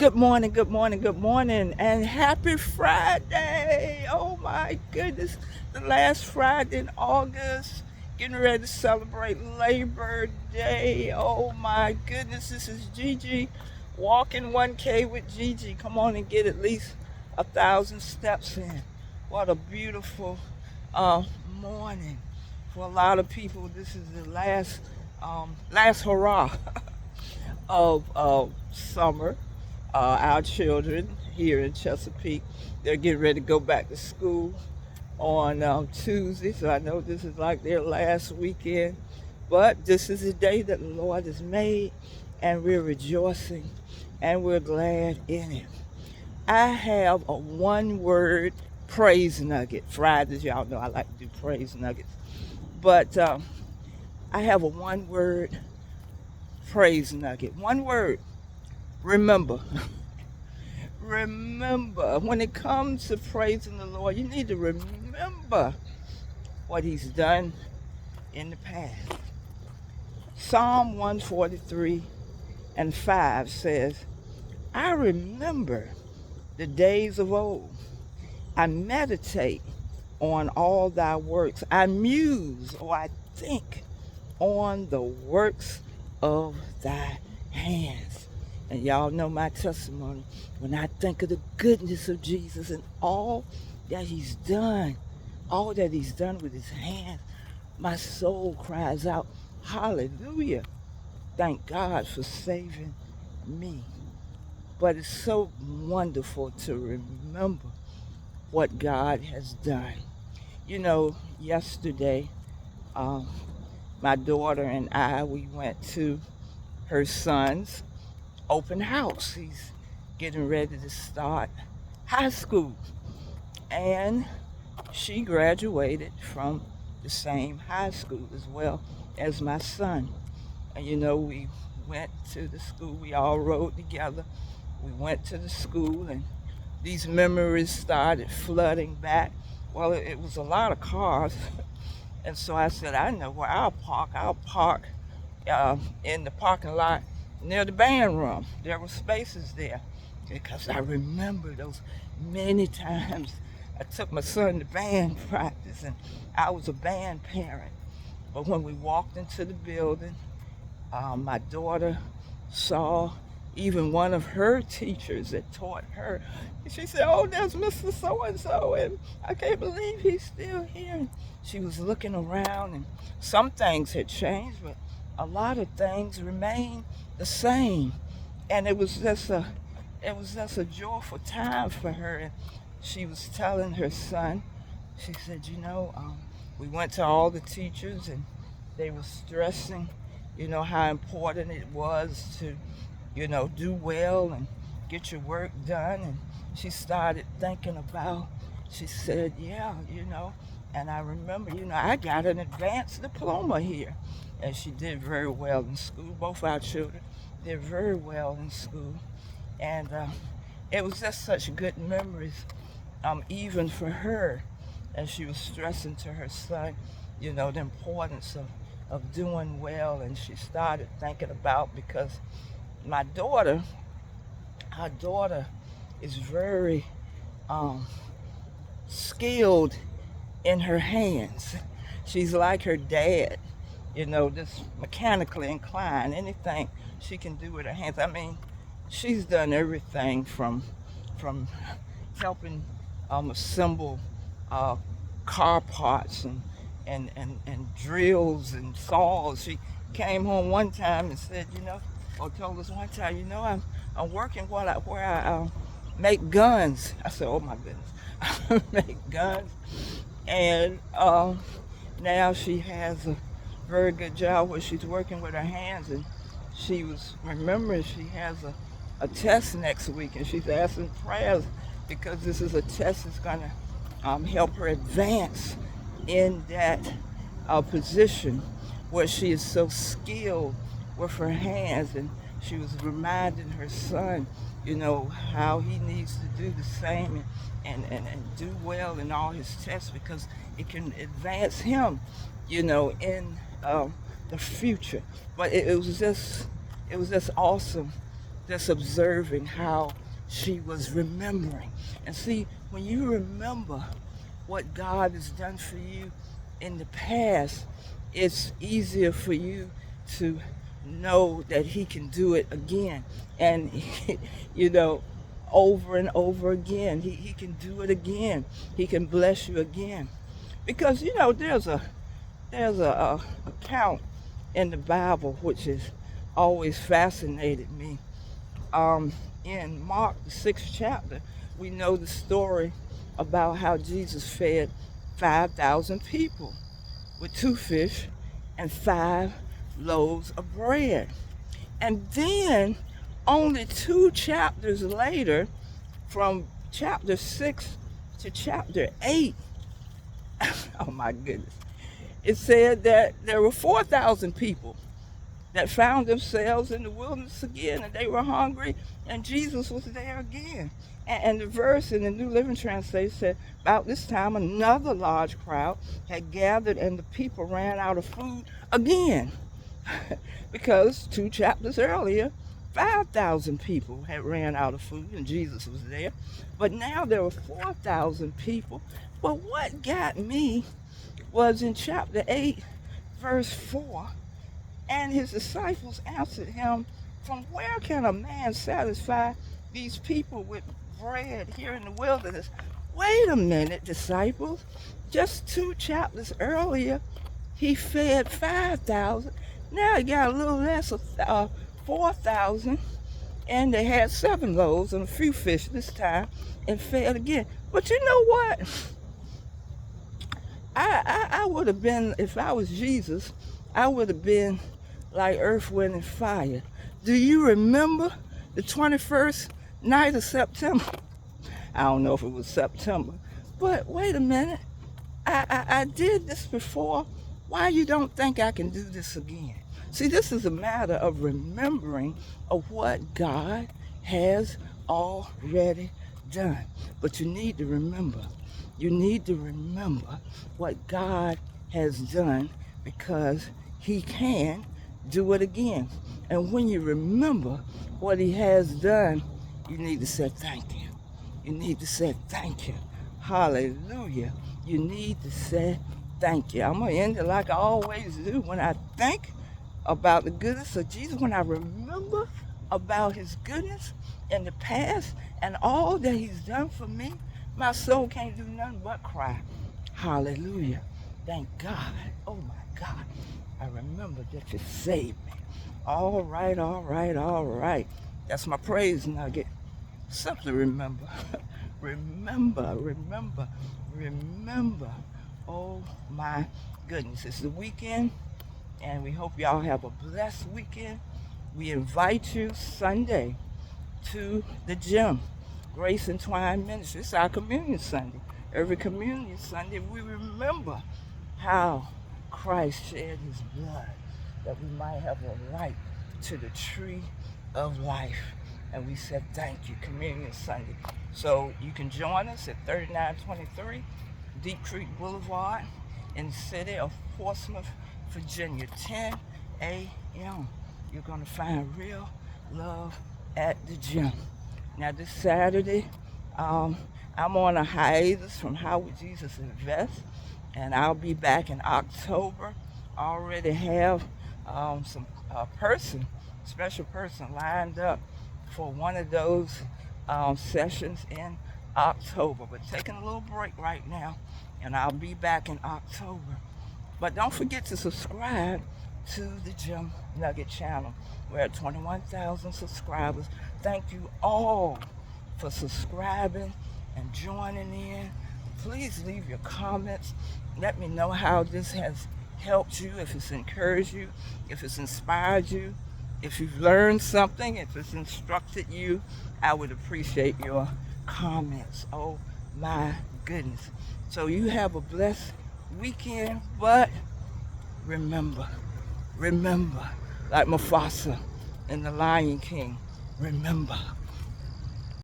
Good morning, good morning, good morning, and happy Friday. Oh my goodness, the last Friday in August, getting ready to celebrate Labor Day. Oh my goodness, this is Gigi, walking 1K with Gigi. Come on and get at least 1,000 steps in. What a beautiful morning. For a lot of people, this is the last hurrah of summer. Our children here in Chesapeake, they're getting ready to go back to school on Tuesday, so I know this is like their last weekend. But this is the day that the Lord has made, and we're rejoicing and we're glad in it. I have a one word praise nugget. Fridays, y'all know I like to do praise nuggets. But I have a one word praise nugget. One word, remember. Remember, when it comes to praising the Lord, you need to remember what He's done in the past. Psalm 143:5 says, I remember the days of old. I meditate on all thy works. I muse or I think on the works of thy hands. And y'all know my testimony. When I think of the goodness of Jesus and that he's done, all that he's done with his hands, my soul cries out, hallelujah. Thank God for saving me. But it's so wonderful to remember what God has done. You know, yesterday, um, my daughter and we went to her son's open house. He's getting ready to start high school. And she graduated from the same high school as well as my son. And we went to the school, we all rode together. We went to the school, and these memories started flooding back. Well, it was a lot of cars. And so I said, I know where I'll park. I'll park in the parking lot near the band room. There were spaces there because I remember those many times I took my son to band practice, and I was a band parent. But when we walked into the building, my daughter saw even one of her teachers that taught her. And she said, oh, there's Mr. So-and-so, and I can't believe he's still here. And she was looking around, and some things had changed, but a lot of things remained the same. And it was just a joyful time for her. And she was telling her son, she said, we went to all the teachers, and they were stressing, how important it was to, do well and get your work done. And she started thinking about, she said, yeah, and I remember, I got an advanced diploma here. And she did very well in school. Both our children did very well in school. And it was just such good memories, even for her, as she was stressing to her son, the importance of doing well. And she started thinking about, because my daughter, her daughter is very skilled in her hands. She's like her dad, just mechanically inclined. Anything she can do with her hands. I mean, she's done everything from helping assemble uh, car parts and drills and saws. She came home one time and said, or told us one time, I'm working where I make guns. I said, oh my goodness, I make guns. And now she has a very good job where she's working with her hands. And she was remembering she has a test next week, and she's asking prayers because this is a test that's going to help her advance in that position where she is so skilled with her hands. And she was reminding her son, how he needs to do the same, and do well in all his tests, because it can advance him, in the future. But it was just awesome just observing how she was remembering. And see, when you remember what God has done for you in the past, it's easier for you to know that He can do it again. And, you know, over and over again, he can do it again. He can bless you again. Because, you know, there's a account in the Bible which has always fascinated me. Um, in Mark, the 6th chapter, we know the story about how Jesus fed 5,000 people with 2 fish and 5 loaves of bread. And then, only 2 chapters later, from chapter 6 to chapter 8, oh my goodness, it said that there were 4,000 people that found themselves in the wilderness again, and they were hungry, and Jesus was there again. And the verse in the New Living Translation said, about this time, another large crowd had gathered, and the people ran out of food again. Because 2 chapters earlier, 5,000 people had ran out of food, and Jesus was there. But now there were 4,000 people. But what got me was in chapter 8, verse 4, and his disciples answered him, from where can a man satisfy these people with bread here in the wilderness? Wait a minute, disciples. Just 2 chapters earlier, he fed 5,000. Now he got a little less of 4,000, and they had 7 loaves and a few fish this time, and fed again. But you know what? I would have been, if I was Jesus, I would have been like earth, wind, and fire. Do you remember the 21st night of September? I don't know if it was September, but wait a minute. I did this before. Why you don't think I can do this again? See, this is a matter of remembering of what God has already done. But you need to remember. You need to remember what God has done, because He can do it again. And when you remember what He has done, you need to say thank you. You need to say thank you. Hallelujah. You need to say thank you. I'm going to end it like I always do. When I think about the goodness of Jesus, when I remember about His goodness in the past and all that He's done for me, my soul can't do nothing but cry. Hallelujah. Thank God. Oh my God. I remember that You saved me. All right, all right, all right. That's my praise nugget. Simply remember. Remember, remember, remember. Oh my goodness. It's the weekend, and we hope y'all have a blessed weekend. We invite you Sunday to the GEM, Grace and Twine Ministry. It's our communion Sunday. Every communion Sunday, we remember how Christ shed His blood that we might have a right to the tree of life. And we said thank you, Communion Sunday. So you can join us at 3923 Deep Creek Boulevard in the city of Portsmouth, Virginia, 10 a.m. You're going to find real love at the GEM. Now this Saturday, I'm on a hiatus from How Would Jesus Invest, and I'll be back in October. I already have some special person lined up for one of those sessions in October, but taking a little break right now, and I'll be back in October. But don't forget to subscribe to the Gem Nugget channel. We're at 21,000 subscribers. Thank you all for subscribing and joining in. Please leave your comments. Let me know how this has helped you, if it's encouraged you, if it's inspired you, if you've learned something, if it's instructed you. I would appreciate your comments. Oh my goodness. So you have a blessed weekend, but remember, like Mufasa in The Lion King, remember.